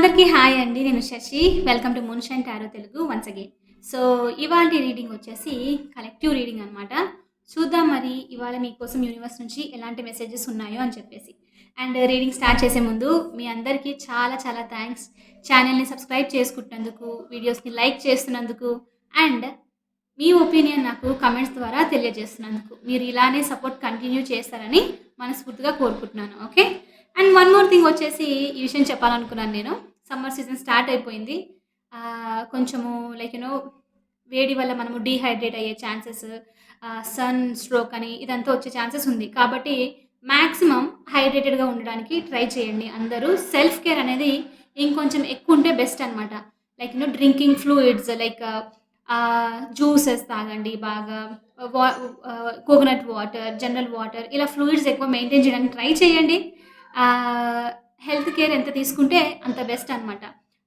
అందరికీ హాయ్ అండి. నేను Sasi. Welcome to moonshine tarot Telugu once again. So, ఇవాల్టి రీడింగ్ వచ్చేసి కలెక్టివ్ రీడింగ్ అనమాట. చూద్దాం మరి ఇవాళ మీకోసం యూనివర్స్ నుంచి ఎలాంటి మెసేజెస్ ఉన్నాయో అని చెప్పేసి. అండ్ రీడింగ్ స్టార్ట్ చేసే ముందు మీ అందరికీ చాలా చాలా థాంక్స్. ఛానెల్‌ని సబ్స్క్రైబ్ చేసుకుంటున్నందుకు, వీడియోస్‌ని లైక్ చేస్తున్నందుకు అండ్ మీ ఒపీనియన్ నాకు కామెంట్స్ ద్వారా తెలియజేస్తున్నందుకు. మీరు ఇలానే సపోర్ట్ కంటిన్యూ చేస్తారని మనస్ఫూర్తిగా కోరుకుంటున్నాను. Okay. And one more thing వచ్చేసి ఈ విషయం చెప్పాలనుకున్నాను నేను. సమ్మర్ సీజన్ స్టార్ట్ అయిపోయింది. కొంచెము లైక్ వేడి వల్ల మనము డీహైడ్రేట్ అయ్యే ఛాన్సెస్, సన్ స్ట్రోక్ అని ఇదంతా వచ్చే ఛాన్సెస్ ఉంది. కాబట్టి మాక్సిమం హైడ్రేటెడ్‌గా ఉండడానికి ట్రై చేయండి అందరూ. సెల్ఫ్ కేర్ అనేది ఇంకొంచెం ఎక్కువుంటే బెస్ట్ అనమాట. Like drinking fluids like juices తాగండి బాగా. వా కోకోనట్ వాటర్, జనరల్ వాటర్ ఇలా ఫ్లూయిడ్స్ ఎక్కువ మెయింటైన్ చేయడానికి ట్రై చేయండి. హెల్త్ కేర్ ఎంత తీసుకుంటే అంత బెస్ట్ అనమాట.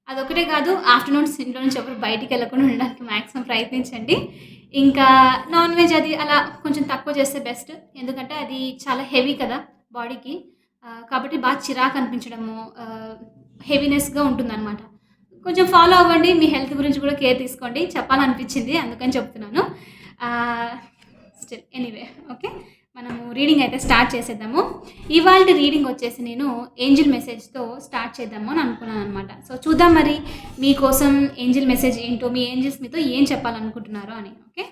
అదొక్కటే కాదు, ఆఫ్టర్‌నూన్స్ ఇంట్లో నుంచి ఎవరు బయటికెళ్ళకుండా ఉండడానికి మాక్సిమం ప్రయత్నించండి. ఇంకా నాన్ వెజ్ అది అలా కొంచెం తక్కువ చేస్తే బెస్ట్. ఎందుకంటే అది చాలా హెవీ కదా బాడీకి. కాబట్టి బాగా చిరాకు అనిపించడము, హెవీనెస్‌గా ఉంటుందనమాట. కొంచెం ఫాలో అవ్వండి. మీ హెల్త్ గురించి కూడా కేర్ తీసుకోండి. చెప్పాలనిపించింది అందుకని చెప్తున్నాను. Anyway okay. మనము రీడింగ్ అయితే స్టార్ట్ చేసేద్దాము. ఇవాల్టి రీడింగ్ వచ్చేసి నేను ఏంజిల్ మెసేజ్‌తో స్టార్ట్ చేద్దాము అని అనుకున్నాననమాట. సో, చూద్దాం మరి మీకోసం ఏంజిల్ మెసేజ్ ఏంటో, మీ ఏంజిల్స్ మీతో ఏం చెప్పాలనుకుంటున్నారో అని. Okay.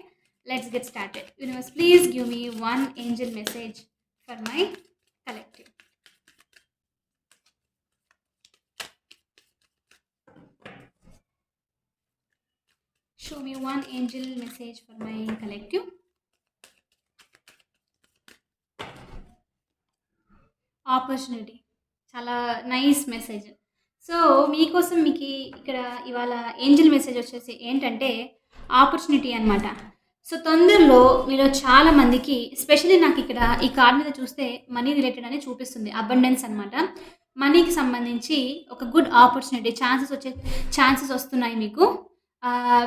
Let's get started. Universe please give me one angel message for my collective. Show me one angel message for my collective. Opportunity చాలా నైస్ మెసేజ్. సో, మీకోసం మీకు ఇక్కడ ఇవాళ ఏంజిల్ మెసేజ్ వచ్చేసి ఏంటంటే ఆపర్చునిటీ అనమాట. సో, తొందరలో మీలో చాలామందికి ఎస్పెషల్లీ నాకు ఇక్కడ ఈ కార్డ్ మీద చూస్తే మనీ రిలేటెడ్ అని చూపిస్తుంది. అబండెన్స్ అనమాట. మనీకి సంబంధించి ఒక గుడ్ ఆపర్చునిటీ ఛాన్సెస్ వస్తున్నాయి మీకు.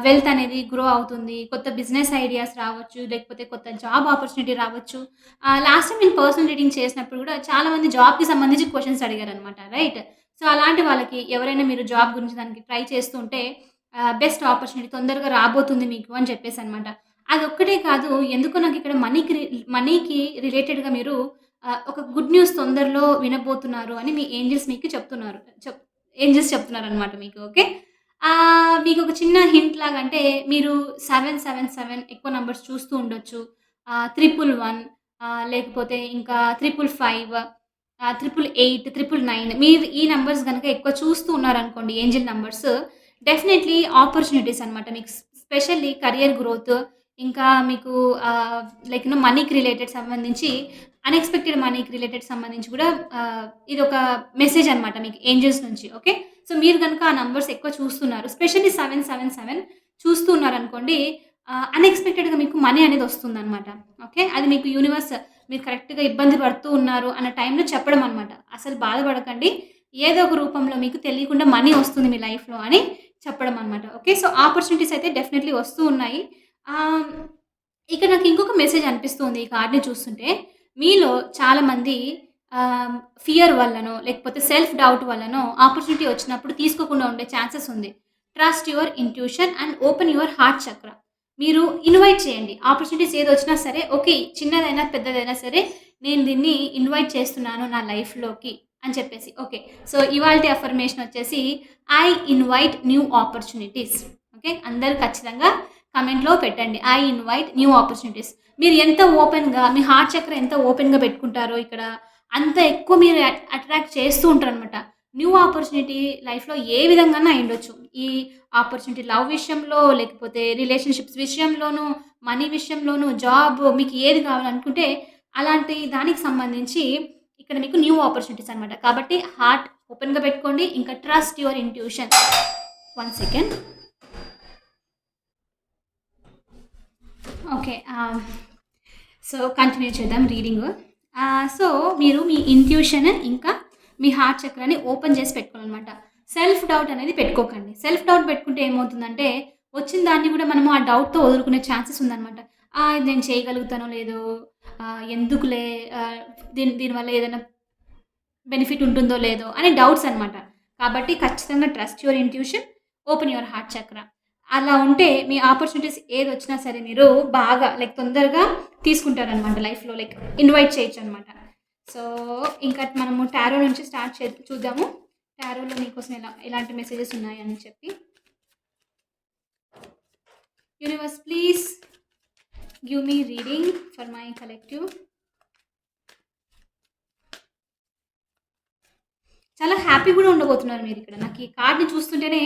వెల్త్ అనేది గ్రో అవుతుంది. కొత్త బిజినెస్ ఐడియాస్ రావచ్చు. లేకపోతే కొత్త జాబ్ ఆపర్చునిటీ రావచ్చు. లాస్ట్ టైమ్ నేను పర్సనల్ రీడింగ్ చేసినప్పుడు కూడా చాలామంది జాబ్‌కి సంబంధించి క్వెషన్స్ అడిగారనమాట. రైట్. సో, అలాంటి వాళ్ళకి ఎవరైనా మీరు జాబ్ గురించి దానికి ట్రై చేస్తుంటే బెస్ట్ ఆపర్చునిటీ తొందరగా రాబోతుంది మీకు అని చెప్పేసనమాట. అదొక్కటే కాదు, ఎందుకో నాకిక్కడ మనీకి రిలేటెడ్‌గా మీరు ఒక గుడ్ న్యూస్ తొందరలో వినబోతున్నారు అని మీ ఏంజెల్స్ మీకు చెప్తున్నారు. ఏంజెల్స్ చెప్తున్నారనమాట మీకు. ఓకే. మీకొక చిన్న హింట్ లాగా అంటే మీరు 777 ఎక్కువ నంబర్స్ చూస్తూ ఉండొచ్చు. 111 లేకపోతే ఇంకా 555 888, 999 మీరు ఈ నంబర్స్ గనక ఎక్కువ చూస్తూ ఉన్నారనుకోండి ఏంజెల్ నంబర్స్, డెఫినైట్‌లీ ఆపర్చునిటీస్ అనమాట. మీకు స్పెషల్లీ కెరియర్ గ్రోత్, ఇంకా మీకు మనీకి రిలేటెడ్ సంబంధించి అన్‌ఎక్స్‌పెక్టెడ్ మనీకి రిలేటెడ్ సంబంధించి కూడా ఇదొక మెసేజ్ అనమాట మీకు ఏంజెల్స్ నుంచి. ఓకే. సో, మీరు గనుక ఆ నంబర్స్ ఎక్కువ చూస్తున్నారు. స్పెషల్లీ 777 చూస్తూ ఉన్నారనుకోండి, అన్‌ఎక్స్‌పెక్టెడ్‌గా మీకు మనీ అనేది వస్తుందనమాట. ఓకే. అది మీకు యూనివర్స్ మీరు కరెక్ట్‌గా ఇబ్బంది పడుతూ ఉన్నారు అన్న టైంలో చెప్పడం అనమాట. అసలు బాధపడకండి. ఏదో ఒక రూపంలో మీకు తెలియకుండా మనీ వస్తుంది మీ లైఫ్‌లో అని చెప్పడం అనమాట. ఓకే. సో, ఆపర్చునిటీస్ అయితే డెఫినైట్‌లీ వస్తూ ఉన్నాయి. ఆహ్, ఇక్కడ నాకు ఇంకొక మెసేజ్ అనిపిస్తుంది ఈ కార్డ్‌ని చూస్తుంటే. మీలో చాలామంది ఆహ్, ఫియర్ వల్లనో, లేకపోతే సెల్ఫ్ డౌట్ వల్లనో ఆపర్చునిటీ వచ్చినప్పుడు తీసుకోకుండా ఉండే ఛాన్సెస్ ఉంది. Trust your intuition and open your heart చక్ర. మీరు ఇన్వైట్ చేయండి. ఆపర్చునిటీస్ ఏదొచ్చినా సరే, ఓకే. చిన్నదైనా, పెద్దదైనా సరే, నేను దీన్ని ఇన్వైట్ చేస్తున్నాను నా లైఫ్‌లోకి అని చెప్పేసి. ఓకే. సో, ఇవాల్టి అఫర్మేషన్ వచ్చేసి I invite new opportunities. Okay. అందరూ ఖచ్చితంగా కామెంట్‌లో పెట్టండి. I invite new opportunities. మీరు ఎంత ఓపెన్‌గా మీ హార్ట్ చక్ర ఎంత ఓపెన్‌గా పెట్టుకుంటారో ఇక్కడ, అంత ఎక్కువ మీరు అట్రాక్ట్ చేస్తూ ఉంటారనమాట. న్యూ ఆపర్చునిటీ లైఫ్‌లో ఏ విధంగానైనా అయ్యుండొచ్చు. ఈ ఆపర్చునిటీ లవ్ విషయంలో, లేకపోతే రిలేషన్‌షిప్స్ విషయంలోనూ, మనీ విషయంలోనూ, జాబ్ మీకు ఏది కావాలనుకుంటే అలాంటి దానికి సంబంధించి ఇక్కడ మీకు న్యూ ఆపర్చునిటీస్ అనమాట. కాబట్టి హార్ట్ ఓపెన్‌గా పెట్టుకోండి. ఇంకా trust your intuition. One second. Okay. So, continue చేద్దాం రీడింగు. సో, మీరు మీ ఇంట్యూషన్ ఇంకా మీ హార్ట్ చక్రాన్ని ఓపెన్ చేసి పెట్టుకోవాలనమాట. సెల్ఫ్ డౌట్ అనేది పెట్టుకోకండి. సెల్ఫ్ డౌట్ పెట్టుకుంటే ఏమవుతుందంటే, వచ్చిన దాన్ని కూడా మనము ఆ డౌట్‌తో వదులుకునే ఛాన్సెస్ ఉందనమాట. ఇది నేను చేయగలుగుతానో లేదో, ఎందుకులే, దీనివల్ల ఏదైనా బెనిఫిట్ ఉంటుందో లేదో అని డౌట్స్ అనమాట. కాబట్టి ఖచ్చితంగా trust your intuition, open your heart చక్ర. అలా ఉంటే మీ ఆపర్చునిటీస్ ఏదొచ్చినా సరే మీరు బాగా లైక్ తొందరగా తీసుకుంటారనమాట లైఫ్‌లో. Like invite చేయొచ్చనమాట. సో, ఇంకా మనము టారో నుంచి స్టార్ట్ చూద్దాము. టారోలో మీకోసం ఎలాంటి మెసేజెస్ ఉన్నాయని చెప్పి. Universe please give me reading for my collective. చాలా హ్యాపీ కూడా ఉండబోతున్నారు మీరు ఇక్కడ. నాకు ఈ కార్డ్‌ని చూస్తుంటేనే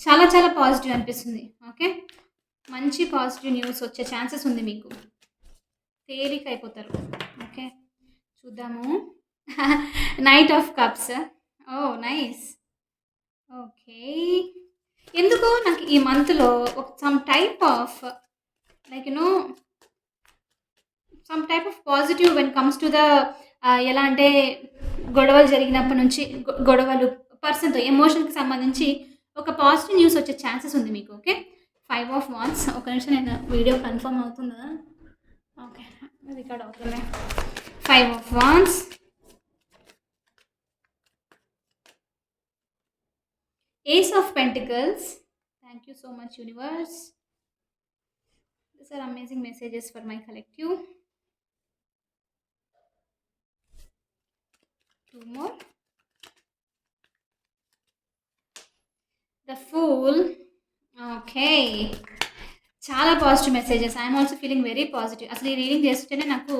చాలా చాలా పాజిటివ్ అనిపిస్తుంది. ఓకే. మంచి పాజిటివ్ న్యూస్ వచ్చే ఛాన్సెస్ ఉంది మీకు. తేలికైపోతారు. ఓకే. చూద్దాము. Knight of cups. Oh! Nice. Okay. ఎందుకో నాకు ఈ మంత్‌లో some type of like some type of positive when comes to the ఎలా అంటే గొడవలు జరిగినప్పటి నుంచి గొడవలు పర్సన్‌తో ఎమోషన్‌కి సంబంధించి ఒక పాజిటివ్ న్యూస్ వచ్చే ఛాన్సెస్ ఉంది మీకు. ఓకే. 5 of wands. ఒక నిమిషం నేను వీడియో కన్ఫర్మ్ అవుతుందా? ఓకే. రికార్డ్ అవుతుంది. 5 of wands. Ace of Pentacles. Thank you so much, universe. These are amazing messages for my collective. 2 more. The Fool. Okay. చాలా positive messages. I'm also feeling very positive. అసలు ఈ reading చేస్తుంటేనే నాకు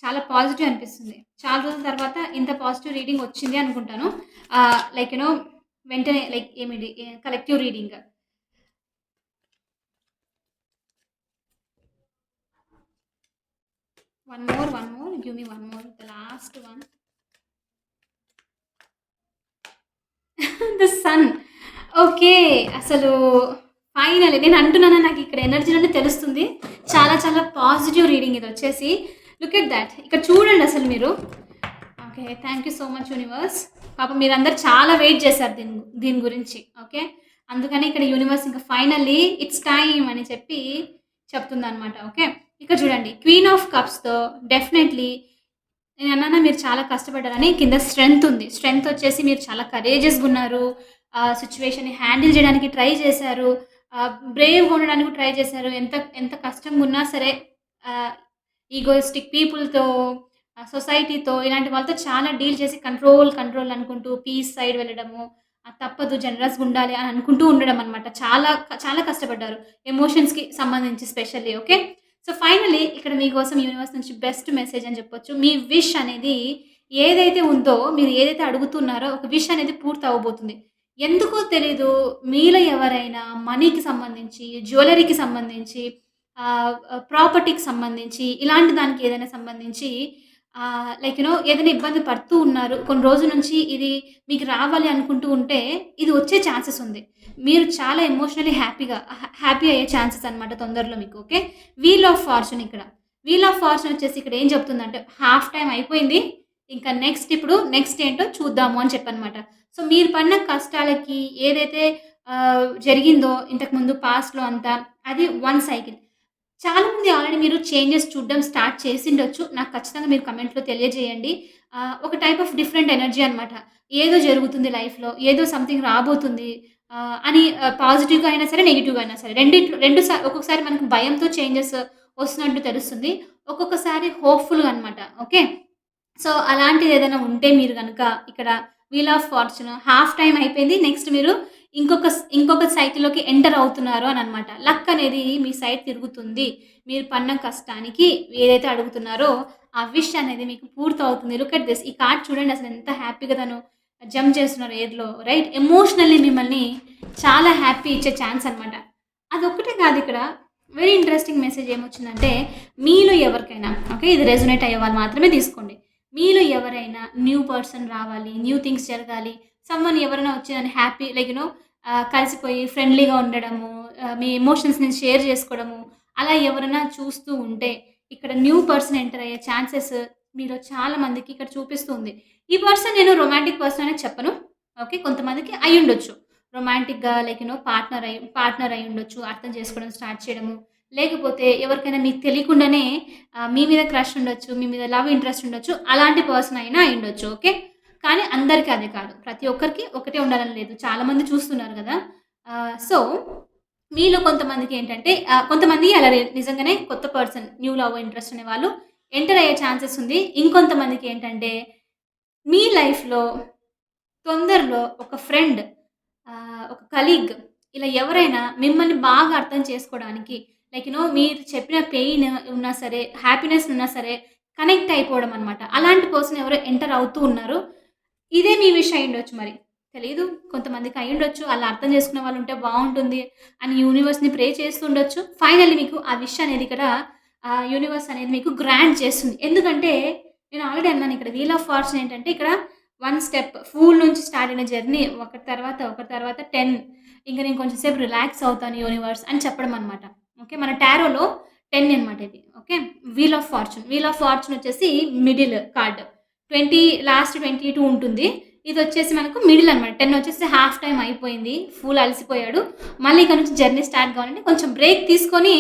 చాలా positive అనిపిస్తుంది. చాలా రోజుల తర్వాత ఇంత పాజిటివ్ రీడింగ్ వచ్చింది అనుకుంటాను. లైక్ వెంటనే లైక్ ఏమిటి collective reading. One more. Give me one more. The last one. The sun. Okay. అసలు ఫైనల్లీ నేను అంటున్నాను, నాకు ఇక్కడ ఎనర్జీలోనే తెలుస్తుంది. చాలా చాలా పాజిటివ్ రీడింగ్ ఇది వచ్చేసి. Look at that. ఇక్కడ చూడండి అసలు మీరు. Okay. Thank you so much universe. పాపం మీరందరూ చాలా వెయిట్ చేశారు దీని గురించి. ఓకే. అందుకని ఇక్కడ యూనివర్స్ ఇంకా ఫైనల్లీ ఇట్స్ టైమ్ అని చెప్పి చెప్తుందనమాట. ఓకే. ఇక్కడ చూడండి క్వీన్ ఆఫ్ కప్స్‌తో డెఫినెట్లీ నేను అన్నానా మీరు చాలా కష్టపడ్డారని. కింద స్ట్రెంగ్త్ ఉంది. స్ట్రెంగ్త్ వచ్చేసి మీరు చాలా కరేజియస్‌గా ఉన్నారు. సిట్యుయేషన్‌ని హ్యాండిల్ చేయడానికి ట్రై చేశారు. బ్రేవ్‌గా ఉండడానికి ట్రై చేశారు. ఎంత ఎంత కష్టంగా ఉన్నా సరే ఈగోయిస్టిక్ పీపుల్‌తో, సొసైటీతో ఇలాంటి వాళ్ళతో చాలా డీల్ చేసి కంట్రోల్ అనుకుంటూ పీస్ సైడ్ వెళ్ళడము. తప్పదు జనరస్‌గా ఉండాలి అని అనుకుంటూ ఉండడం అనమాట. చాలా చాలా కష్టపడ్డారు. ఎమోషన్స్‌కి సంబంధించి స్పెషల్లీ. ఓకే. సో, ఫైనల్లీ ఇక్కడ మీకోసం యూనివర్స్ నుంచి బెస్ట్ మెసేజ్ అని చెప్పొచ్చు. మీ విష్ అనేది ఏదైతే ఉందో, మీరు ఏదైతే అడుగుతున్నారో ఒక విష్ అనేది పూర్తి అవ్వబోతుంది. ఎందుకో తెలీదు మీలో ఎవరైనా మనీకి సంబంధించి, జ్యువెల్లరీకి సంబంధించి, ప్రాపర్టీకి సంబంధించి, ఇలాంటి దానికి ఏదైనా సంబంధించి లైక్ ఏదైనా ఇబ్బంది పడుతూ ఉన్నారు. కొన్ని రోజుల నుంచి ఇది మీకు రావాలి అనుకుంటూ ఉంటే ఇది వచ్చే ఛాన్సెస్ ఉంది. మీరు చాలా ఎమోషనల్లీ హ్యాపీ అయ్యే ఛాన్సెస్ అనమాట తొందరలో మీకు. ఓకే. వీల్ ఆఫ్ ఫార్చ్యూన్ ఇక్కడ. వీల్ ఆఫ్ ఫార్చ్యూన్ వచ్చేసి ఇక్కడ ఏం చెప్తుందంటే హాఫ్ టైం అయిపోయింది. ఇంకా నెక్స్ట్ ఏంటో చూద్దాము అని చెప్పనమాట. సో, మీరు పడిన కష్టాలకి ఏదైతే జరిగిందో ఇంతకుముందు పాస్ట్‌లో అంతా అది వన్ సైకిల్. చాలామంది ఆల్రెడీ మీరు చేంజెస్ చూడడం స్టార్ట్ చేసిండొచ్చు. నాకు ఖచ్చితంగా మీరు కమెంట్‌లో తెలియజేయండి. ఒక టైప్ ఆఫ్ డిఫరెంట్ ఎనర్జీ అనమాట. ఏదో జరుగుతుంది లైఫ్‌లో, ఏదో సంథింగ్ రాబోతుంది అని పాజిటివ్‌గా అయినా సరే, నెగెటివ్‌గా అయినా సరే ఒక్కొక్కసారి మనకు భయంతో చేంజెస్ వస్తున్నట్టు తెలుస్తుంది. ఒక్కొక్కసారి హోప్‌ఫుల్‌గా అనమాట. ఓకే. సో, అలాంటిది ఏదైనా ఉంటే మీరు గనక ఇక్కడ wheel of fortune half time అయిపోయింది. నెక్స్ట్ మీరు ఇంకొక సైకిల్‌లోకి ఎంటర్ అవుతున్నారు అననమాట. లక్ అనేది మీ సైడ్ తిరుగుతుంది. మీరు పడిన కష్టానికి ఏదైతే అడుగుతున్నారో ఆ విష్ అనేది మీకు పూర్తవుతుంది. Look at this. ఈ కార్డ్ చూడండి అసలు ఎంత హ్యాపీగా తను జంప్ చేస్తున్నారు ఎయిర్‌లో. రైట్. ఎమోషనల్లీ మిమ్మల్ని చాలా హ్యాపీ ఇచ్చే ఛాన్స్ అనమాట. అదొక్కటే కాదు ఇక్కడ వెరీ ఇంట్రెస్టింగ్ మెసేజ్ ఏమొచ్చిందంటే మీలో ఎవరికైనా ఓకే. ఇది రెజొనేట్ అయ్యే వాళ్ళు మాత్రమే తీసుకోండి. మీలో ఎవరైనా న్యూ పర్సన్ రావాలి, న్యూ థింగ్స్ జరగాలి, సమ్‌వన్ ఎవరైనా వచ్చి నన్ను హ్యాపీ లైక్ కలిసిపోయి ఫ్రెండ్లీగా ఉండడము, మీ ఎమోషన్స్‌ని షేర్ చేసుకోవడము, అలా ఎవరైనా చూస్తూ ఉంటే ఇక్కడ న్యూ పర్సన్ ఎంటర్ అయ్యే ఛాన్సెస్ మీలో చాలా మందికి ఇక్కడ చూపిస్తుంది. ఈ పర్సన్ నేను రొమాంటిక్ పర్సన్ అని చెప్పను. ఓకే. కొంతమందికి అయ్యుండొచ్చు. రొమాంటిక్‌గా లైక్ పార్ట్నర్ అయ్యుండొచ్చు. అర్థం చేసుకోవడం స్టార్ట్ చేయడము. లేకపోతే ఎవరికైనా మీకు తెలియకుండానే మీ మీద క్రష్ ఉండొచ్చు. మీ మీద లవ్ ఇంట్రెస్ట్ ఉండొచ్చు. అలాంటి పర్సన్ అయినా అయ్యుండొచ్చు. ఓకే. కానీ అందరికీ అదే కాదు. ప్రతి ఒక్కరికి ఒకటే ఉండాలని లేదు. చాలామంది చూస్తున్నారు గదా! సో, మీలో కొంతమందికి ఏంటంటే కొంతమంది అలా నిజంగానే కొత్త పర్సన్ న్యూ లవ్ ఇంట్రెస్ట్ అనేవాళ్ళు ఎంటర్ అయ్యే ఛాన్సెస్ ఉంది. ఇంకొంతమందికి ఏంటంటే మీ లైఫ్‌లో తొందరలో ఒక ఫ్రెండ్ ఒక కలీగ్ ఇలా ఎవరైనా మిమ్మల్ని బాగా అర్థం చేసుకోవడానికి లైక్ మీరు చెప్పిన పెయిన్ ఉన్నా సరే, హ్యాపీనెస్ ఉన్నా సరే కనెక్ట్ అయిపోవడం అనమాట. అలాంటి పర్సన్ ఎవరో ఎంటర్ అవుతూ ఉన్నారు. ఇదే మీ విష్ అయ్యుండొచ్చు మరి. తెలీదు. కొంతమందికి అయ్యుండొచ్చు. అలా అర్థం చేసుకునే వాళ్ళుంటే బావుంటుంది అని యూనివర్స్‌ని ప్రే చేస్తుండొచ్చు. ఫైనల్లీ మీకు ఆ విష్ అనేది ఇక్కడ యూనివర్స్ అనేది మీకు గ్రాంట్ చేస్తుంది. ఎందుకంటే నేను ఆల్రెడీ అన్నాను ఇక్కడ వీల్ ఆఫ్ ఫార్చ్యూన్ ఏంటంటే ఇక్కడ వన్ స్టెప్ ఫూల్ నుంచి స్టార్ట్ అయిన జర్నీ ఒకటి తర్వాత 10 ఇంక నేను కొంచెం సేపు రిలాక్స్ అవుతాను యూనివర్స్ అని చెప్పడం అనమాట. ఓకే. మన టారోలో 10 అనమాట ఇది. Okay. Wheel of fortune. Wheel of fortune వచ్చేసి మిడిల్ కార్డ్. 20 లాస్ట్ 22 ఉంటుంది. ఇదొచ్చేసి మనకు మిడిల్ అనమాట. 10 వచ్చేసి హాఫ్ టైమ్ అయిపోయింది. ఫుల్ అలసిపోయాడు. మళ్ళీ ఇక్కడ నుంచి జర్నీ స్టార్ట్ కావాలంటే కొంచెం బ్రేక్ తీసుకొని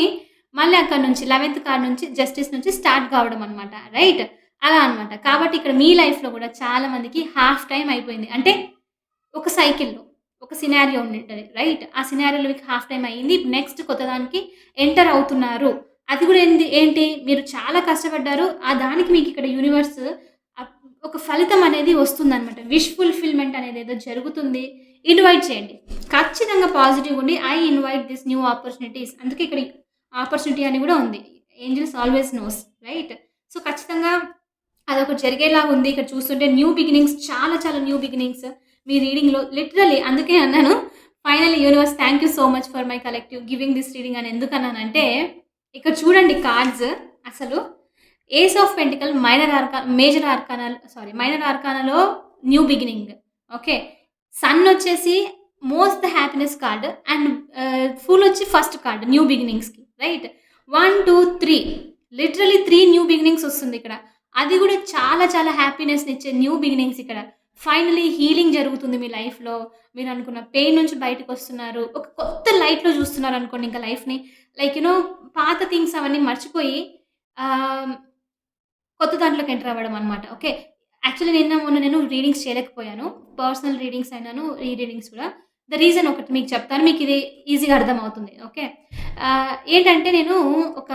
మళ్ళీ అక్కడి నుంచి 11థ్ కార్డ్ నుంచి జస్టిస్ నుంచి స్టార్ట్ కావడం అనమాట. రైట్? అలా అనమాట. కాబట్టి ఇక్కడ మీ లైఫ్‌లో కూడా చాలా మందికి హాఫ్ టైమ్ అయిపోయింది. అంటే ఒక సైకిల్‌లో ఒక సినారియో ఉండింటది. రైట్? ఆ సినారియోలో మీకు హాఫ్ టైమ్ అయింది. నెక్స్ట్ కొత్త దానికి ఎంటర్ అవుతున్నారు. అది కూడా ఏంటి మీరు చాలా కష్టపడ్డారు. ఆ దానికి మీకు ఇక్కడ యూనివర్స్ అప్ ఒక ఫలితం అనేది వస్తుందనమాట. విష్ ఫుల్‌ఫిల్‌మెంట్ అనేదేదో జరుగుతుంది. ఇన్వైట్ చేయండి. ఖచ్చితంగా పాజిటివ్‌గా ఉండి I invite this new opportunities అందుకే ఇక్కడ ఆపర్చునిటీ అని కూడా ఉంది. Angels always knows. Right? So, ఖచ్చితంగా అదొకటి జరిగేలాగా ఉంది. ఇక్కడ చూస్తుంటే న్యూ బిగినింగ్స్ చాలా చాలా న్యూ బిగినింగ్స్ మీ రీడింగ్‌లో లిటరల్లీ అందుకే అన్నాను. Finally universe thank you so much for my collective giving this reading అని ఎందుకన్నానంటే, ఇక్కడ చూడండి కార్డ్స్ అసలు ఏస్ ఆఫ్ పెంటికల్ మైనర్ ఆర్కానాలో న్యూ బిగినింగ్. ఓకే. సన్ వచ్చేసి most the happiness card and full వచ్చి ఫస్ట్ కార్డ్ న్యూ బిగినింగ్స్‌కి. రైట్? 1, 2, 3 లిటరల్లీ 3 న్యూ బిగినింగ్స్ వస్తుంది ఇక్కడ. అది కూడా చాలా చాలా హ్యాపీనెస్‌నిచ్చే న్యూ బిగినింగ్స్ ఇక్కడ. ఫైనల్లీ హీలింగ్ జరుగుతుంది మీ లైఫ్‌లో. మీరనుకున్న పెయిన్ నుంచి బయటకొస్తున్నారు. ఒక కొత్త లైట్‌లో చూస్తున్నారనుకోండి ఇంకా లైఫ్‌ని. లైక్ పాత థింగ్స్ అవన్నీ మర్చిపోయి ఆహ్, కొత్త దాంట్లోకి ఎంటర్ అవ్వడం అనమాట. ఓకే. యాక్చువల్లీ మొన్న నేను రీడింగ్స్ చేయలేకపోయాను. పర్సనల్ రీడింగ్స్ అయినాను, ఈ రీడింగ్స్ కూడా. ద రీజన్ ఒకటి మీకు చెప్తాను. మీకిది ఈజీగా అర్థమవుతుంది. ఓకే. ఏంటంటే నేను ఒక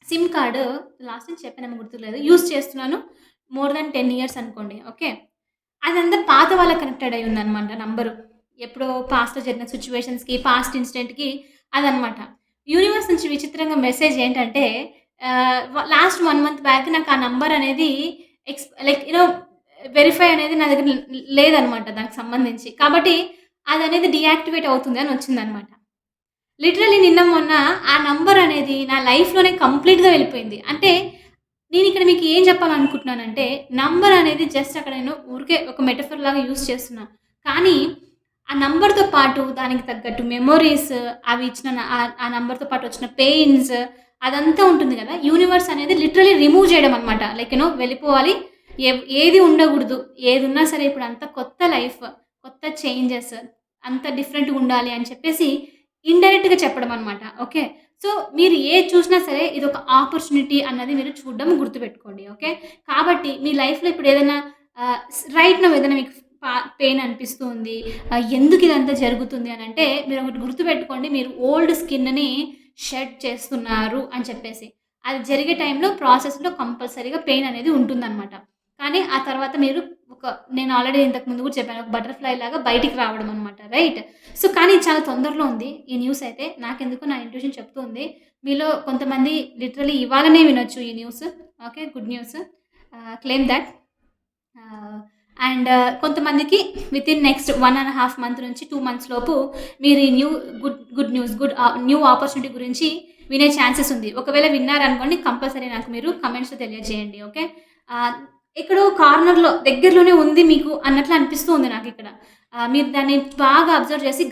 సిమ్ కార్డ్ లాస్ట్ నుంచి చెప్పానేమో గుర్తులేదు. యూజ్ చేస్తున్నాను. మోర్ దాన్ 10 ఇయర్స్ అనుకోండి. ఓకే. అదంతా పాత వాళ్ళకి కనెక్టెడ్ అయ్యి ఉందనమాట నంబరు. ఎప్పుడో పాస్ట్‌లో జరిగిన సిట్యుయేషన్స్‌కి, పాస్ట్ ఇన్సిడెంట్‌కి అదనమాట. యూనివర్స్ నుంచి విచిత్రంగా మెసేజ్ ఏంటంటే లాస్ట్ 1 మంత్ బ్యాక్ నాకు ఆ నంబర్ అనేది లైక్ వెరిఫై అనేది నా దగ్గర లేదనమాట దానికి సంబంధించి. కాబట్టి అదనేది డీయాక్టివేట్ అవుతుంది అని వచ్చిందనమాట. లిటరల్లీ నిన్న మొన్న ఆ నంబర్ అనేది నా లైఫ్‌లోనే కంప్లీట్‌గా వెళ్ళిపోయింది. అంటే నేనిక్కడ మీకు ఏం చెప్పాలనుకుంటున్నానంటే, నంబర్ అనేది జస్ట్ అక్కడ నేను ఊరికే ఒక మెటఫర్ లాగా యూజ్ చేస్తున్నా. కానీ ఆ నంబర్‌తో పాటు దానికి తగ్గట్టు మెమోరీస్ అవి ఇచ్చిన ఆ నంబర్‌తో పాటు వచ్చిన పెయిన్స్ అదంతా ఉంటుంది గదా! యూనివర్స్ అనేది లిటరల్లీ రిమూవ్ చేయడం అనమాట. లైక్ వెళ్ళిపోవాలి. ఏది ఉండగూడదు. ఏదున్నా సరే ఇప్పుడు అంతా కొత్త లైఫ్, కొత్త చేంజెస్ అంతా డిఫరెంట్‌గా ఉండాలి అని చెప్పేసి ఇండైరెక్ట్‌గా చెప్పడం అనమాట. ఓకే. సో, మీరు ఏది చూసినా సరే ఇదొక ఆపర్చునిటీ అన్నది మీరు చూడడం గుర్తుపెట్టుకోండి. ఓకే. కాబట్టి మీ లైఫ్‌లో ఇప్పుడు ఏదైనా రైట్ నౌ ఏదైనా మీకు పెయిన్ అనిపిస్తూ ఉంది. ఎందుకు ఇదంతా జరుగుతుంది అనంటే మీరొకటి గుర్తుపెట్టుకోండి. మీరు ఓల్డ్ స్కిన్‌ని షెడ్ చేస్తున్నారు అని చెప్పేసి. అది జరిగే టైంలో ప్రాసెస్‌లో కంపల్సరీగా పెయిన్ అనేది ఉంటుందనమాట. కానీ ఆ తర్వాత మీరు నేను ఆల్రెడీ ఇంతకు ముందు కూడా చెప్పాను. ఒక బటర్‌ఫ్లై లాగా బయటికి రావడం అనమాట. రైట్? సో, కానీ చాలా తొందరలో ఉంది ఈ న్యూస్ అయితే. నాకెందుకో నా ఇంట్యూషన్ చెప్తూ ఉంది. మీలో కొంతమంది లిటరల్లీ ఇవాళనే వినొచ్చు ఈ news. Okay. Good news. Claim that. ఆహ్, అండ్ కొంతమందికి వితిన్ నెక్స్ట్ 1 ½ మంత్ నుంచి 2 మంత్స్ లోపు మీరు ఈ గుడ్ న్యూస్ న్యూ ఆపర్చునిటీ గురించి వినే ఛాన్సెస్ ఉంది. ఒకవేళ విన్నారనుకోండి కంపల్సరీ నాకు మీరు కామెంట్స్‌లో తెలియజేయండి. ఓకే. ఆహ్, ఎక్కడో కార్నర్‌లో దగ్గరలోనే ఉంది మీకు అన్నట్లు అనిపిస్తూ ఉంది నాకిక్కడ. మీరు దాన్ని బాగా అబ్జర్వ్ చేసి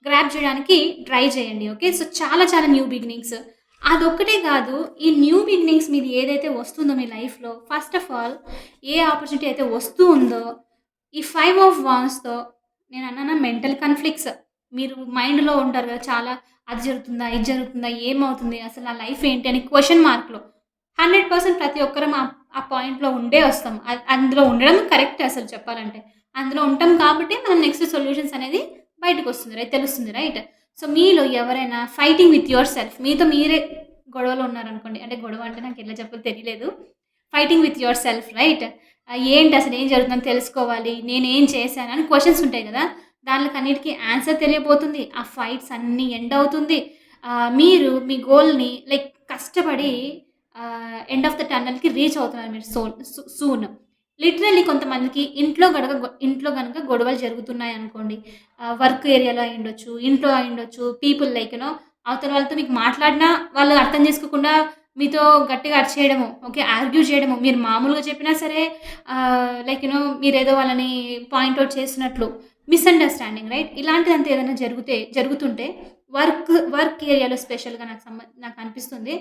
గ్రాబ్ చేయడానికి ట్రై చేయండి. ఓకే. సో, చాలా చాలా న్యూ బిగినింగ్స్. అదొక్కటే కాదు. ఈ న్యూ బిగినింగ్స్ మీది ఏదైతే వస్తుందో మీ లైఫ్‌లో first of all A opportunity అయితే వస్తూ ఉందో ఈ 5 ఆఫ్ వాండ్స్‌తో నేనన్నానా మెంటల్ కాన్‌ఫ్లిక్ట్స్ మీరు మైండ్‌లో ఉంటారు కదా! చాలా అది జరుగుతుందా? ఇది జరుగుతుందా? ఏమవుతుంది? అసలు నా లైఫ్ ఏంటి? అని క్వెషన్ మార్క్‌లో 100% ప్రతి ఒక్కరం ఆ పాయింట్‌లో ఉండే వస్తాం. అందులో ఉండడం కరెక్ట్ అసలు చెప్పాలంటే. అందులో ఉంటాం కాబట్టి మనం నెక్స్ట్ సొల్యూషన్స్ అనేది బయటకొస్తుంది. తెలుస్తుంది. రైట్? సో, మీలో ఎవరైనా ఫైటింగ్ విత్ యువర్ సెల్ఫ్ మీతో మీరే గొడవలో ఉన్నారనుకోండి. అంటే గొడవ అంటే నాకెట్లా చెప్పాలో తెలియలేదు. Fighting with your self right? ఏంటి అసలు ఏం జరుగుతుందని తెలుసుకోవాలి. నేనేం చేశాను అని క్వెషన్స్ ఉంటాయి గదా! దాన్లకన్నిటికి ఆన్సర్ తెలియబోతుంది. ఆ ఫైట్స్ అన్నీ ఎండ్ అవుతుంది. మీరు మీ గోల్‌ని లైక్ కష్టపడి ఎండ్ ఆఫ్ ద టన్నెల్‌కి రీచ్ అవుతున్నారు మీరు సూన్. లిటరల్లీ కొంతమందికి ఇంట్లో గనక గొడవలు జరుగుతున్నాయనుకోండి. వర్క్ ఏరియాలో అయ్యుండొచ్చు, ఇంట్లో అయ్యుండొచ్చు. పీపుల్ లైక్ అవతల వాళ్ళతో మీకు మాట్లాడినా వాళ్ళు అర్థం చేసుకోకుండా మీతో గట్టిగా అరిచేయడము, ఓకే. ఆర్గ్యూ చేయడము. మీరు మామూలుగా చెప్పినా సరే లైక్ మీరేదో వాళ్ళని పాయింట్ ఔట్ చేస్తున్నట్లు మిస్‌అండర్‌స్టాండింగ్ రైట్? ఇలాంటిదంతా ఏదైనా జరుగుతుంటే వర్క్ ఏరియాలో స్పెషల్‌గా నాకనిపిస్తుంది.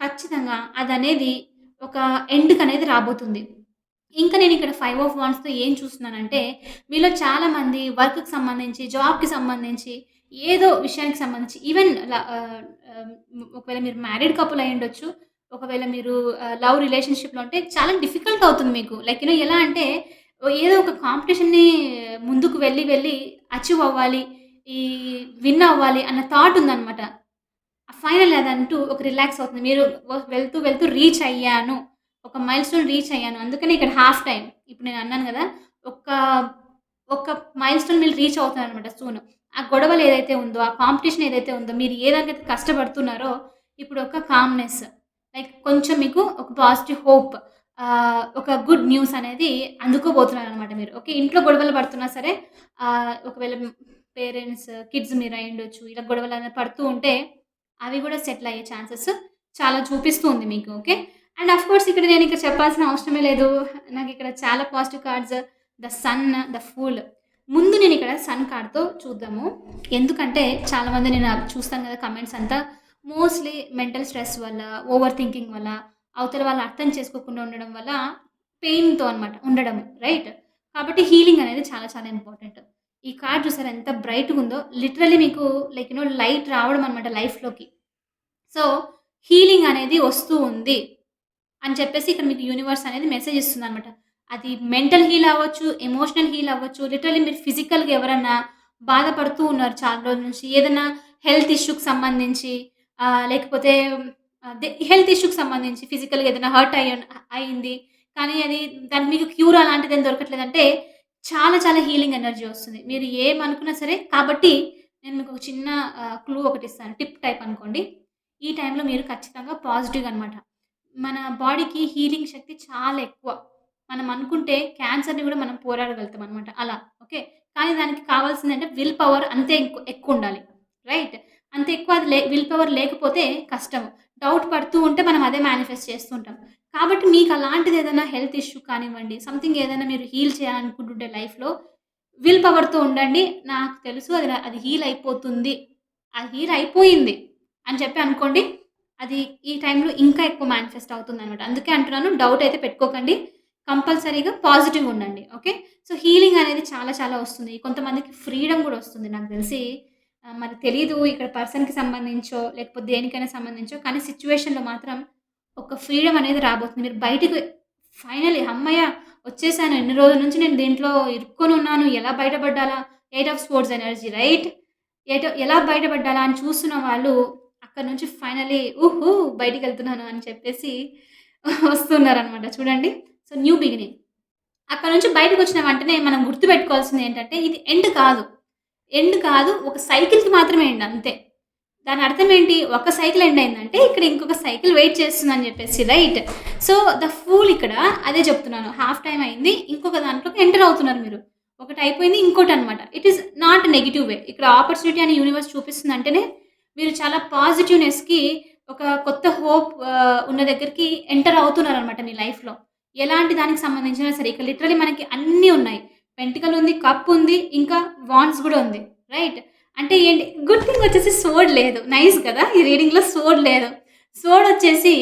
ఖచ్చితంగా అదనేది ఒక ఎండ్‌కనేది రాబోతుంది. ఇంకా నేనిక్కడ 5 ఆఫ్ వాండ్స్‌తో ఏం చూస్తున్నానంటే, మీలో చాలామంది వర్క్‌కి సంబంధించి, జాబ్‌కి సంబంధించి, ఏదో విషయానికి సంబంధించి ఈవెన్ ఒకవేళ మీరు మ్యారీడ్ కపుల్ అయ్యుండొచ్చు. ఒకవేళ మీరు లవ్ రిలేషన్‌షిప్‌లో ఉంటే చాలా డిఫికల్ట్ అవుతుంది మీకు. లైక్ ఎలా అంటే ఏదో ఒక కాంపిటీషన్‌ని ముందుకు వెళ్ళి అచీవ్ అవ్వాలి. ఈ విన్ అవ్వాలి అన్న థాట్ ఉందన్నమాట. ఫైనల్లీ అదంటూ ఒక రిలాక్స్ అవుతుంది. మీరు వెళ్తూ రీచ్ అయ్యాను. ఒక మైల్‌స్టోన్ రీచ్ అయ్యాను. అందుకనే ఇక్కడ హాఫ్ టైమ్. ఇప్పుడు నేను అన్నాను గదా! ఒక ఒక మైల్‌స్టోన్ మీరు రీచ్ అవుతున్నారనమాట సూన్. ఆ గొడవలు ఏదైతే ఉందో, ఆ కాంపిటీషన్ ఏదైతే ఉందో, మీరు ఏ దానికైతే కష్టపడుతున్నారో, ఇప్పుడు ఒక కామ్‌నెస్ లైక్ కొంచెం మీకు ఒక పాజిటివ్ హోప్ ఒక గుడ్ న్యూస్ అనేది అందుకోబోతున్నారనమాట మీరు. ఓకే. ఇంట్లో గొడవలు పడుతున్నా సరే ఒకవేళ పేరెంట్స్, కిడ్స్ మీరు అయ్యుండొచ్చు. ఇలా గొడవలనేవి పడుతూ ఉంటే అవి గూడా సెటిల్ అయ్యే ఛాన్సెస్ చాలా చూపిస్తూ ఉంది మీకు. ఓకే. అండ్ ఆఫ్‌కోర్స్ ఇక్కడ నేనిక చెప్పాల్సిన అవసరమే లేదు. నాకిక్కడ చాలా positive cards the sun, the fool. ముందు నేనిక్కడ సన్ కార్డ్‌తో చూద్దాము. ఎందుకంటే చాలామంది నేను చూస్తాను గదా! కమెంట్స్ అంతా మోస్ట్‌లీ మెంటల్ స్ట్రెస్ వల్ల, ఓవర్ థింకింగ్ వల్ల, అవతల వాళ్ళు అర్థం చేసుకోకుండా ఉండడం వల్ల పెయిన్‌తో అనమాట ఉండడం. రైట్? కాబట్టి హీలింగ్ అనేది చాలా చాలా ఇంపార్టెంట్. ఈ కార్డ్ చూసారా ఎంత బ్రైట్‌గుందో లిటరల్లీ మీకు లైక్ లైట్ రావడం అనమాట లైఫ్‌లోకి. సో, హీలింగ్ అనేది వస్తూ ఉంది అని చెప్పేసి ఇక్కడ మీకు యూనివర్స్ అనేది మెసేజ్ ఇస్తుందనమాట. అది మెంటల్ హీల్ అవ్వచ్చు, ఎమోషనల్ హీల్ అవ్వచ్చు. లిటరల్లీ మీరు ఫిజికల్‌గా ఎవరన్నా బాధపడుతూ ఉన్నారు చాలా రోజుల నుంచి. ఏదన్నా హెల్త్ ఇష్యూకి సంబంధించి లేకపోతే హెల్త్ ఇష్యూకి సంబంధించి ఫిజికల్‌గా ఏదైనా హర్ట్ అయింది. కానీ దానికి మీకు క్యూర్ అలాంటిదేం దొరకట్లేదంటే చాలా చాలా హీలింగ్ ఎనర్జీ వస్తుంది. మీరు ఏమనుకున్నా సరే కాబట్టి నేను మీకు ఒక చిన్న క్లూ ఒకటిస్తాను. టిప్ టైప్ అనుకోండి. ఈ టైంలో మీరు ఖచ్చితంగా పాజిటివ్‌గా అనమాట. మన బాడీకి హీలింగ్ శక్తి చాలా ఎక్కువ. మనం అనుకుంటే క్యాన్సర్‌ని గూడా మనం పోరాడగలుగుతాం అనమాట అలా. ఓకే. కానీ దానికి కావాల్సిందంటే విల్ పవర్ అంతే ఎక్కువుండాలి. రైట్? అంత ఎక్కువ అది విల్ పవర్ లేకపోతే కష్టం. డౌట్ పడుతూ ఉంటే మనం అదే మేనిఫెస్ట్ చేస్తూ ఉంటాం. కాబట్టి మీకు అలాంటిదేదైనా హెల్త్ ఇష్యూ కానివ్వండి, సంథింగ్ ఏదైనా మీరు హీల్ చేయాలనుకుంటుంటే లైఫ్‌లో విల్ పవర్‌తో ఉండండి. నాకు తెలుసు అది హీల్ అయిపోతుంది. అది హీల్ అయిపోయింది అని చెప్పి అనుకోండి. అది ఈ టైంలో ఇంకా ఎక్కువ మేనిఫెస్ట్ అవుతుందనమాట. అందుకే అంటున్నాను డౌట్ అయితే పెట్టుకోకండి. కంపల్సరీగా పాజిటివ్‌గా ఉండండి. ఓకే. సో, హీలింగ్ అనేది చాలా చాలా వస్తుంది. కొంతమందికి ఫ్రీడమ్ గూడా వస్తుంది నాకు తెలిసి. మరి తెలీదు ఇక్కడ పర్సన్‌కి సంబంధించో, లేకపోతే దేనికైనా సంబంధించో కానీ సిట్యుయేషన్‌లో మాత్రం ఒక ఫ్రీడమ్ అనేది రాబోతుంది. మీరు బయటికి ఫైనల్లీ హమ్మయ్య! వచ్చేసాను. ఇన్ని రోజుల నుంచి నేను దీంట్లో ఇరుక్కొనున్నాను. ఎలా బయటపడ్డాలా? 8 ఆఫ్ స్పోర్ట్స్ ఎనర్జీ రైట్? ఎలా బయటపడ్డాలా అని చూస్తున్న వాళ్ళు అక్కడి నుంచి ఫైనల్లీ ఊహూ! బయటికెళ్తున్నాను అని చెప్పేసి వస్తున్నారనమాట చూడండి. So, new beginning. అక్కడి నుంచి బయటకొచ్చిన వెంటనే మనం గుర్తుపెట్టుకోవాల్సిందేంటంటే ఇది ఎండ్ కాదు. ఎండ్ కాదు. ఒక సైకిల్‌కి మాత్రమే ఎండ్ అంతే. దాని అర్థం ఏంటి? ఒక సైకిల్ ఎండ్ అయిందంటే, ఇక్కడ ఇంకొక సైకిల్ వెయిట్ చేస్తుందని జెప్పేసి రైట్. సో, ద ఫూల్ ఇక్కడ అదే చెప్తున్నాను. హాఫ్ టైమ్ అయింది. ఇంకొక దాంట్లోకి ఎంటర్ అవుతున్నారు మీరు. ఒకటి అయిపోయింది. ఇంకోటనమాట. ఇట్ ఈస్ నాట్ నెగెటివ్ వే. ఇక్కడ ఆపర్చునిటీ అని యూనివర్స్ చూపిస్తుందంటేనే, మీరు చాలా పాజిటివ్‌నెస్‌కి ఒక కొత్త హోప్ ఉన్న దగ్గరికి ఎంటర్ అవుతున్నారనమాట మీ లైఫ్‌లో. ఎలాంటి దానికి సంబంధించినా సరే. ఇక్కడ లిటరల్లీ మనకి అన్నీ ఉన్నాయి. పెంటికల్ ఉంది, కప్ ఉంది, ఇంకా వాండ్స్ గూడా ఉంది. రైట్. అంటే ఏంటి గుడ్ థింగ్ వచ్చేసి సోడ్ లేదు. నైస్ కదా! ఈ రీడింగ్‌లో సోడ్ లేదు. సోడ్ వచ్చేసి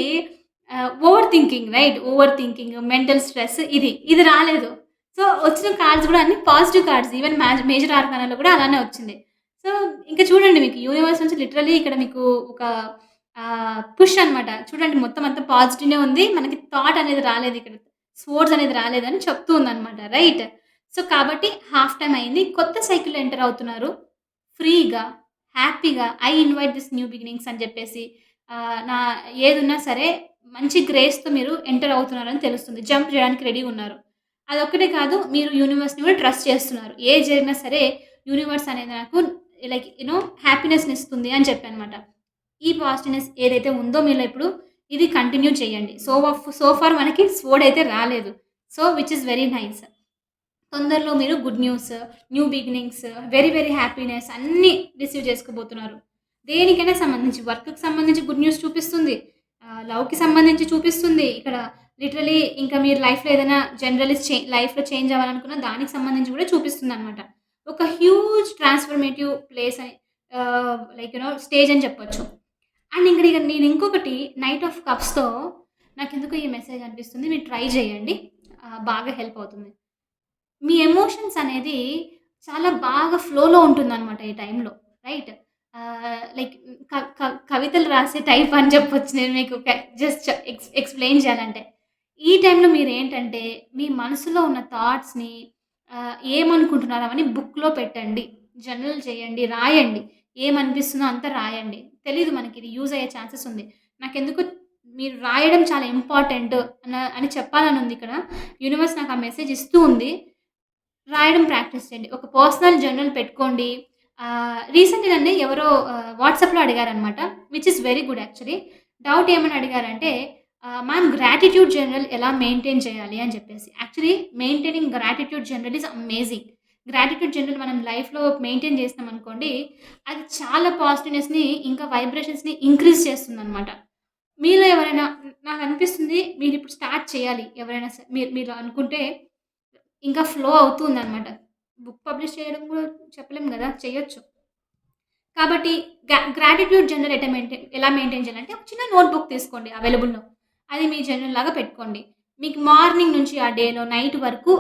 over thinking right? Over thinking, mental stress ఇది రాలేదు. సో, వచ్చిన కార్డ్స్ గూడా అన్ని పాజిటివ్ కార్డ్స్. ఈవెన్ మేజర్ ఆర్కానాలో గూడా అలానే వచ్చింది. సో, ఇంక చూడండి మీకు యూనివర్స్ నుంచి లిటరల్లీ ఇక్కడ మీకు ఒక పుష్ అనమాట. చూడండి మొత్తం అంతా పాజిటివ్‌నే ఉంది. మనకి థాట్ అనేది రాలేదిక్కడ. స్వోర్డ్స్ అనేది రాలేదని చెప్తూ ఉందనమాట. రైట్. సో, కాబట్టి హాఫ్ టైమ్ అయింది. కొత్త సైకిల్‌లో ఎంటర్ అవుతున్నారు. ఫ్రీగా, హ్యాపీగా I invite this new beginnings అని చెప్పేసి నా ఏదున్నా సరే మంచి గ్రేస్‌తో మీరు ఎంటర్ అవుతున్నారని తెలుస్తుంది. జంప్ చేయడానికి రెడీగా ఉన్నారు. అదొక్కటే కాదు మీరు యూనివర్స్‌ని కూడా ట్రస్ట్ చేస్తున్నారు. ఏది జరిగినా సరే యూనివర్స్ అనేది నాకు లైక్ హ్యాపీనెస్‌నిస్తుంది అని చెప్పనమాట. ఈ పాజిటివ్‌నెస్ ఏదైతే ఉందో మీలో ఇప్పుడు ఇది కంటిన్యూ చేయండి. సో ఫార్ మనకి స్వోర్డ్ అయితే రాలేదు. So, which is very nice. తొందరలో మీరు good news, new beginnings, very very happiness అన్నీ రిసీవ్ చేసుకోబోతున్నారు. దేనికైనా సంబంధించి వర్క్‌కి సంబంధించి గుడ్ న్యూస్ చూపిస్తుంది. లవ్‌కి సంబంధించి చూపిస్తుంది. ఇక్కడ లిటరల్లీ ఇంకా మీరు లైఫ్‌లో ఏదైనా లైఫ్‌లో చేంజ్ అవ్వాలనుకున్న దానికి సంబంధించి కూడా చూపిస్తుందనమాట. ఒక హ్యూజ్ ట్రాన్స్‌ఫర్మేటివ్ ప్లేస్ అని స్టేజ్ అని చెప్పొచ్చు. అండ్ ఇక నేను ఇంకొకటి నైట్ ఆఫ్ కప్స్‌తో నాకెందుకో ఈ మెసేజ్ అనిపిస్తుంది. మీరు ట్రై చేయండి. బాగా హెల్ప్ అవుతుంది. మీ ఎమోషన్స్ అనేది చాలా బాగా ఫ్లోలో ఉంటుందనమాట ఈ టైంలో. రైట్. లైక్ క క కవితలు రాసే టైప్ అని చెప్పొచ్చు నేను మీకు జస్ట్ ఎక్స్‌ప్లెయిన్ చేయాలంటే. ఈ టైంలో మీరేంటంటే మీ మనసులో ఉన్న థాట్స్‌ని ఏమనుకుంటున్నారు అవన్నీ బుక్‌లో పెట్టండి. జర్నల్ చేయండి, రాయండి. ఏమనిపిస్తుందో అంతా రాయండి. తెలీదు మనకి ఇది యూజ్ అయ్యే ఛాన్సెస్ ఉంది. నాకెందుకో మీరు రాయడం చాలా ఇంపార్టెంట్ అని చెప్పాలని ఉంది ఇక్కడ. యూనివర్స్ నాకు ఆ మెసేజ్ ఇస్తూ ఉంది. రాయడం ప్రాక్టీస్ చేయండి. ఒక పర్సనల్ జర్నల్ పెట్టుకోండి. రీసెంట్‌గానే ఎవరో వాట్సాప్‌లో అడిగారనమాట. Which is very good actually. Doubt ఏమని అడిగారంటే మ్యామ్ గ్రాటిట్యూడ్ జర్నల్ ఎలా మెయింటైన్ చేయాలి అని చెప్పేసి. Actually maintaining gratitude journal is amazing. Gratitude journal మనం లైఫ్‌లో మెయింటైన్ చేసినామనుకోండి, అది చాలా పాజిటివ్‌నెస్‌ని ఇంకా వైబ్రేషన్స్‌ని ఇంక్రీజ్ చేస్తుందనమాట. మీలో ఎవరైనా నాకనిపిస్తుంది మీరిప్పుడు స్టార్ట్ చేయాలి. ఎవరైనా మీరు మీరు అనుకుంటే ఇంకా ఫ్లో అవుతూ ఉందనమాట. బుక్ పబ్లిష్ చేయడం కూడా చెప్పలేం గదా! చేయొచ్చు. కాబట్టి గ్రాటిట్యూడ్ జర్నల్ ఎలా మెయింటైన్ చేయాలంటే ఒక చిన్న నోట్‌బుక్ తీసుకోండి అవైలబుల్‌లో. అది మీ జర్నల్‌లాగా పెట్టుకోండి. మీకు మార్నింగ్ నుంచి ఆ డేలో నైట్ వరకు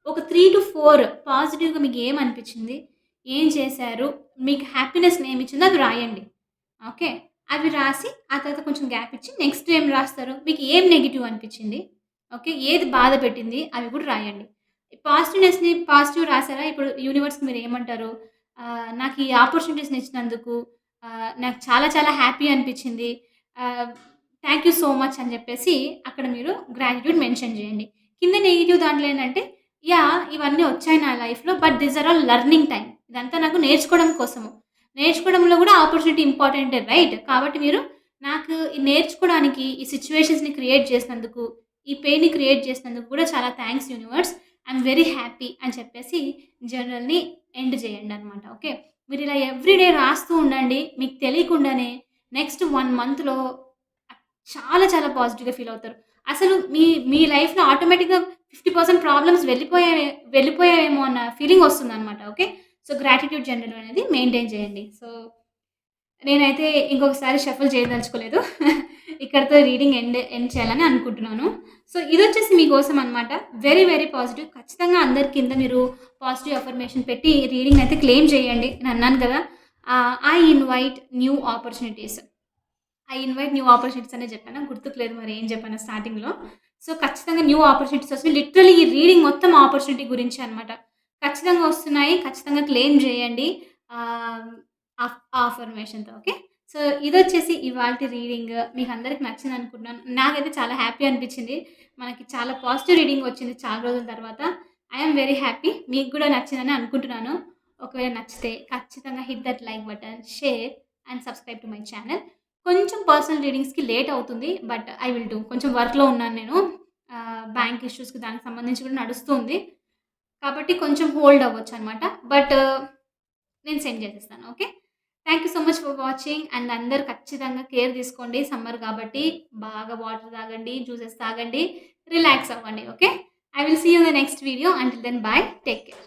ఒక 3-4 పాజిటివ్‌గా మీకు ఏమనిపించింది? ఏం చేశారు? మీకు హ్యాపీనెస్‌ని ఏమిచ్చిందో అది రాయండి. ఓకే. అవి రాసి ఆ తర్వాత కొంచెం గ్యాప్ ఇచ్చి నెక్స్ట్ ఏం రాస్తారు? మీకు ఏం నెగెటివ్ అనిపించింది? ఓకే. ఏది బాధ పెట్టింది? అవి కూడా రాయండి. పాజిటివ్‌నెస్‌ని పాజిటివ్ రాసారా? ఇప్పుడు యూనివర్స్‌కి మీరేమంటారు? నాకు ఈ ఆపర్చునిటీస్‌ని ఇచ్చినందుకు నాకు చాలా చాలా హ్యాపీ అనిపించింది. ఆహ్, థాంక్ యూ సో మచ్ అని చెప్పేసి అక్కడ మీరు గ్రాటిట్యూడ్ మెన్షన్ చేయండి. కింద నెగెటివ్ దాంట్లో ఏంటంటే ఇవన్నీ వచ్చాయి నా లైఫ్‌లో but these are all learning time. ఇదంతా నాకు నేర్చుకోవడం కోసము. నేర్చుకోవడంలో కూడా ఆపర్చునిటీ ఇంపార్టెంటే రైట్? కాబట్టి మీరు నాకు ఈ నేర్చుకోవడానికి ఈ సిట్యుయేషన్స్‌ని క్రియేట్ చేసినందుకు, ఈ పెయిన్‌ని క్రియేట్ చేసినందుకు కూడా చాలా thanks universe. I'm very happy అని చెప్పేసి జర్నల్‌ని ఎండ్ చేయండనమాట. ఓకే. మీరిలా ఎవ్రీడే రాస్తూ ఉండండి. మీకు తెలియకుండానే నెక్స్ట్ 1 మంత్‌లో చాలా చాలా పాజిటివ్‌గా ఫీల్ అవుతారు. అసలు మీ మీ లైఫ్‌లో ఆటోమేటిక్‌గా 50% ప్రాబ్లమ్స్ వెళ్ళిపోయాయేమో అన్న ఫీలింగ్ వస్తుందనమాట. ఓకే. సో, గ్రాటిట్యూడ్ జర్నల్ అనేది మెయింటైన్ చేయండి. సో, నేనైతే ఇంకొకసారి షఫుల్ చేయదలుచుకోలేదు. ఇక్కడితో రీడింగ్ ఎండ్ చేయాలని అనుకుంటున్నాను. సో, ఇదొచ్చేసి మీకోసం అనమాట. Very, very positive. ఖచ్చితంగా అందరి కింద మీరు పాజిటివ్ అఫర్మేషన్ పెట్టి రీడింగ్‌నయితే క్లెయిమ్ చేయండి. నేనన్నాను కదా! I invite new opportunities. New opportunities అనే చెప్పానా? గుర్తుకు లేదు మరి ఏం చెప్పానో స్టార్టింగ్‌లో. సో, ఖచ్చితంగా న్యూ ఆపర్చునిటీస్ వస్తున్నాయి. లిటరల్లీ ఈ రీడింగ్ మొత్తం ఆపర్చునిటీ గురించే అనమాట. ఖచ్చితంగా వస్తున్నాయి. ఖచ్చితంగా క్లెయిమ్ చేయండి. ఆహ్, అఫర్మేషన్‌తో ఓకే. సో, ఇదొచ్చేసి ఇవాల్టి రీడింగ్. మీకందరికి నచ్చిందనుకుంటున్నాను. నాకైతే చాలా హ్యాపీ అనిపించింది. మనకి చాలా పాజిటివ్ రీడింగ్ వచ్చింది చాలా రోజుల తర్వాత. I am very happy. మీకు కూడా నచ్చిందని అనుకుంటున్నాను. ఒకవేళ నచ్చితే ఖచ్చితంగా hit that like button, share and subscribe to my channel. కొంచెం పర్సనల్ రీడింగ్స్‌కి లేట్ అవుతుంది. But I will do. కొంచెం వర్క్‌లో ఉన్నాను నేను. బ్యాంక్ ఇష్యూస్‌కి దానికి సంబంధించి కూడా నడుస్తుంది. కాబట్టి కొంచెం హోల్డ్ అవ్వొచ్చనమాట. బట్ నేను సెండ్ చేసేస్తాను. Okay. Thank you so much for watching. And అందరూ ఖచ్చితంగా కేర్ తీసుకోండి. సమ్మర్ కాబట్టి బాగా వాటర్ తాగండి, జ్యూసెస్ తాగండి, రిలాక్స్ అవ్వండి. Okay. I will see you in the next video. Until then bye. Take care.